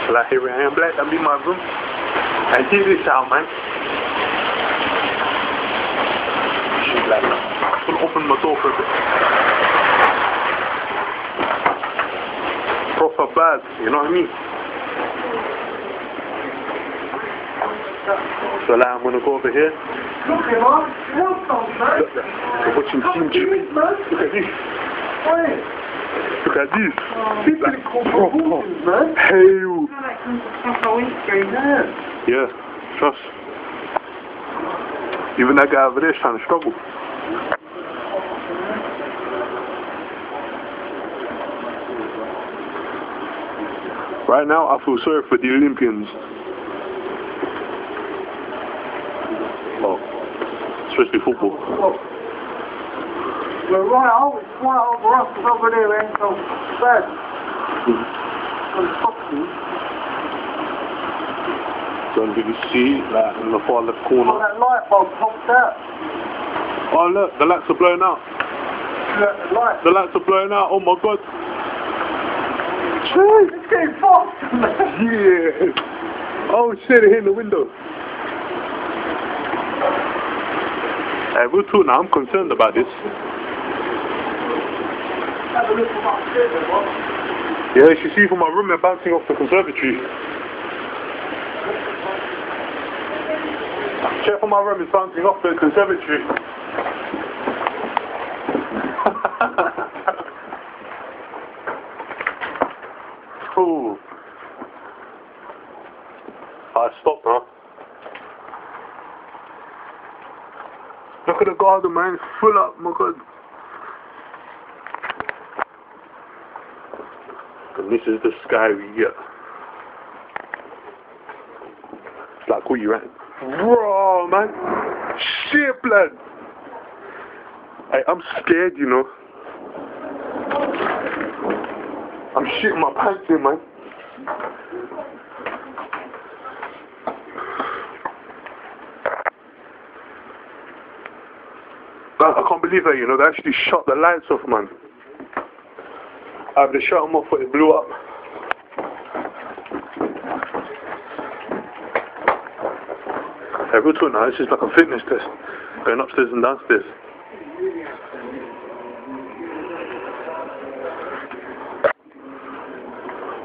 Like, here I am, black, I'm in my room. And check this out, man. She's like, I'm gonna open my door for a bit. Proper bad, you know what I mean? So like, I'm gonna go over here. Look, we're watching Team GB. Look at this. Look at this. This like, proper hail. Yeah, trust. Even that guy over there is trying to struggle. Right now, I feel sorry for the Olympians. Oh, especially football. We're right over us, it's over there, man, so bad. Don't really see that in the far left corner. Oh, that light bulb popped out. Oh look, the lights are blowing out. Yeah, the lights are blowing out, oh my god. It's getting faster, man. Yeah. Oh shit, it hit the window. Hey, we're talking now, I'm concerned about this. Have a look from upstairs, what? Yeah, you should see from my room they're bouncing off the conservatory. Check from my room, it's bouncing off the conservatory. Ooh. I stopped now. Look at the garden, man, it's full up, my god. And this is the sky we get. It's like, where you at? Bro, man. Shit, blood. Hey, I'm scared, you know. I'm shitting my pants in, man. I can't believe that, you know, they actually shut the lights off, man. They shut them off but it blew up. Hey, we're talking now, this is like a fitness test. Going upstairs and downstairs.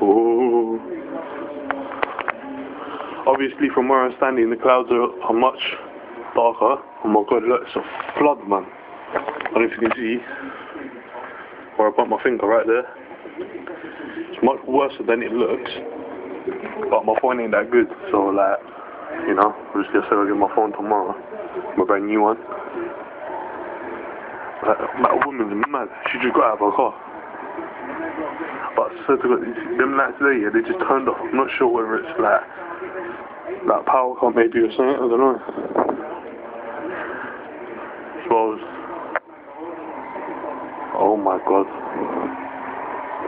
Ooh. Obviously from where I'm standing the clouds are much darker. Oh my god, look, it's a flood, man. I don't know if you can see where I put my finger right there. It's much worse than it looks, but my phone ain't that good, so like, you know, obviously I said I'll get my phone tomorrow, my brand new one. That woman's mad, she just got out of her car. But I said to God, them lights there, yeah, they just turned off. I'm not sure whether it's like power cut maybe or something, I don't know. Suppose. Oh my god.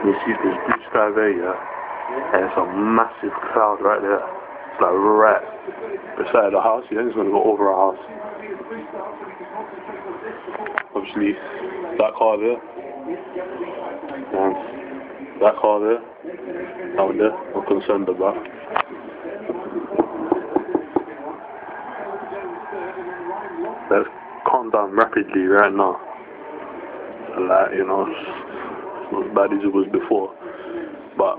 You see this blue sky there, yeah? And it's a massive cloud right there. It's like right beside the house, yeah? It's gonna go over our house. Obviously, that car there. And that car there. That one there, I'm concerned about. Let's calm down rapidly right now. Like, you know, it's not as bad as it was before, but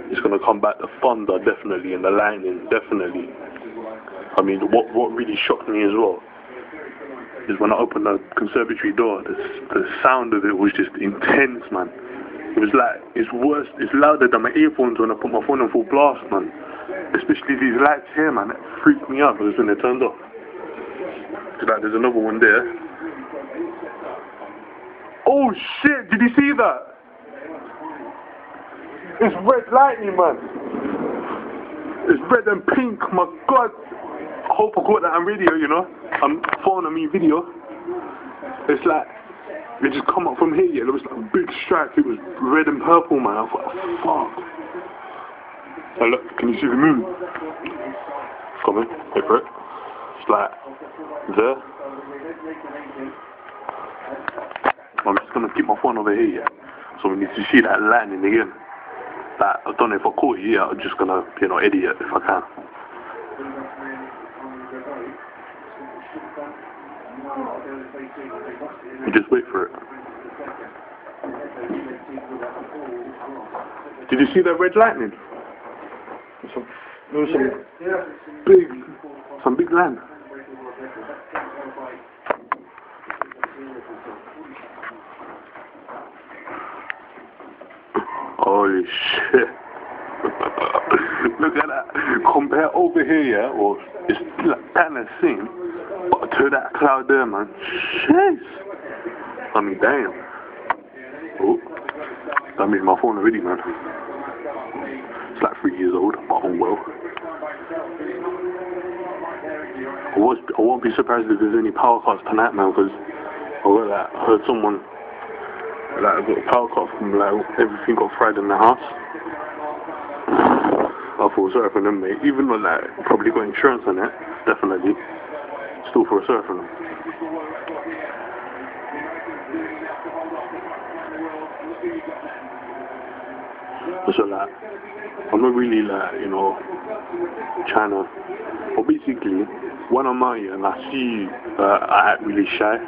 it's gonna come back. The thunder definitely and the lightning definitely. I mean, what really shocked me as well is when I opened the conservatory door. The sound of it was just intense, man. It was like it's worse. It's louder than my earphones when I put my phone on full blast, man. Especially these lights here, man. That freaked me out because when they turned off. It's like there's another one there. Oh shit, did you see that? It's red lightning, man. It's red and pink, my god. I hope I got that on video, you know. I'm phoning me video. It's like, it just come up from here, yeah. It was like a big stripe. It was red and purple, man. I thought, fuck. Hey, look, can you see the moon? It's coming, wait for it. It's like, there. I'm just gonna keep my phone over here, yeah. So we need to see that lightning again. That I don't know if I caught you yet. I'm just gonna, you know, edit it if I can. You just wait for it. Did you see that red lightning? There was some big land. Holy shit. Look at that. Compare over here, yeah, or it's like kind of same, but to that cloud there, man. Jeez. I mean, damn. Oh, that made my phone already, man. It's like 3 years old, but oh well. I won't be surprised if there's any power cuts tonight, man, because I heard someone got a power cut from everything got fried in the house. I feel sorry for them, mate. Even though probably got insurance on it, definitely. Still feel sorry for them. So I'm not really you know, trying to. Well, basically, when I'm out here and I see I act really shy.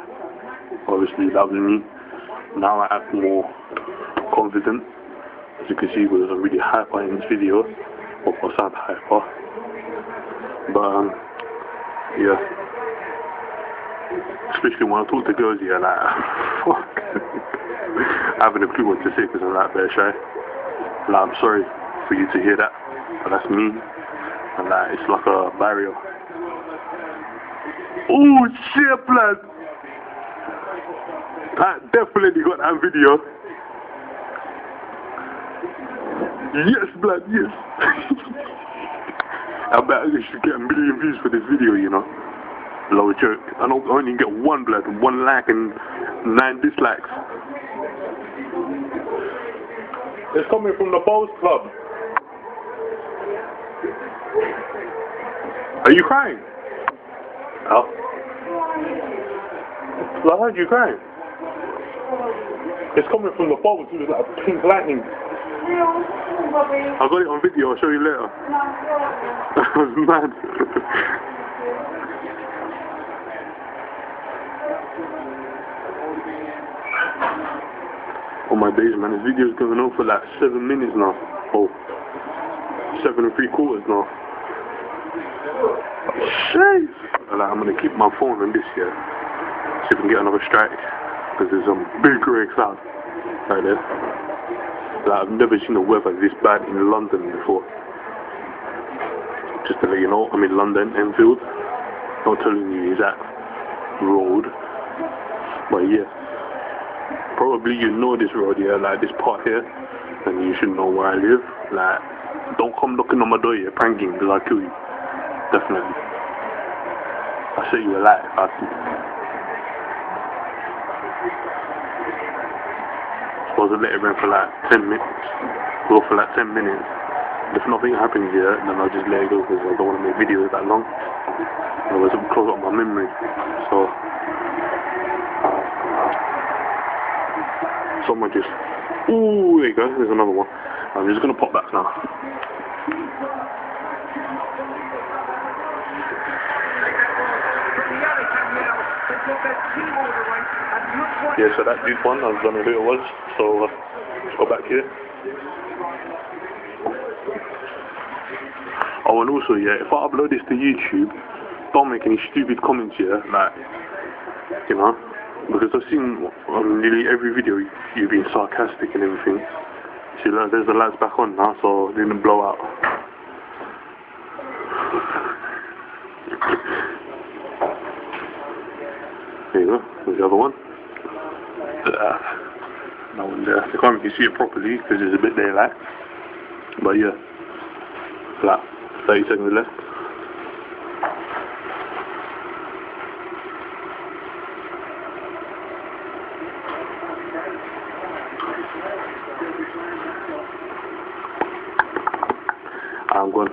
Obviously, that was me. Now I act more confident. As you can see, because I'm really hyper in this video. Or I sound hyper. But yeah. Especially when I talk to girls here, fuck. I haven't a clue what to say because I'm very shy. I'm sorry for you to hear that, but that's me. And it's like a barrier. Oh shit, blood! I definitely got that video. Yes, blood, yes. I bet I should get 1 million views for this video, you know. Low joke. I only get 1 blood, 1 like and 9 dislikes. It's coming from the Bowls Club. Are you crying? Oh. I heard you crying. It's coming from the Bowls. It was like pink lightning. I got it on video. I'll show you later. That was mad. Oh my days, man, this video's going on for 7 minutes now. Oh, 7 3/4 now. Shit! I'm gonna keep my phone on this here. See if we can get another strike. Because there's some big wrecks out right there. I've never seen the weather this bad in London before. Just to let you know, I'm in London, Enfield. Not telling you the exact road. But yeah. Probably you know this road here, this part here, and you should know where I live. Don't come knocking on my door here, pranking, because I'll kill you. Definitely. I'll show you a light if I see. Supposed to let it run for 10 minutes. Go for 10 minutes. If nothing happens here, then I'll just let it go because I don't want to make videos that long. Otherwise it will close up my memory. So someone just, ooh, there you go, there's another one. I'm just going to pop back now. Yeah, so that dude one, I don't know who it was, so let's go back here. Oh, and also, yeah, if I upload this to YouTube, don't make any stupid comments here, you know. Because I've seen on nearly every video you've been sarcastic and everything. See, there's the lights back on now, so it didn't blow out. There you go, there's the other one. That one there. I can't really see it properly because it's a bit daylight. But yeah, 30 seconds left. I'm going.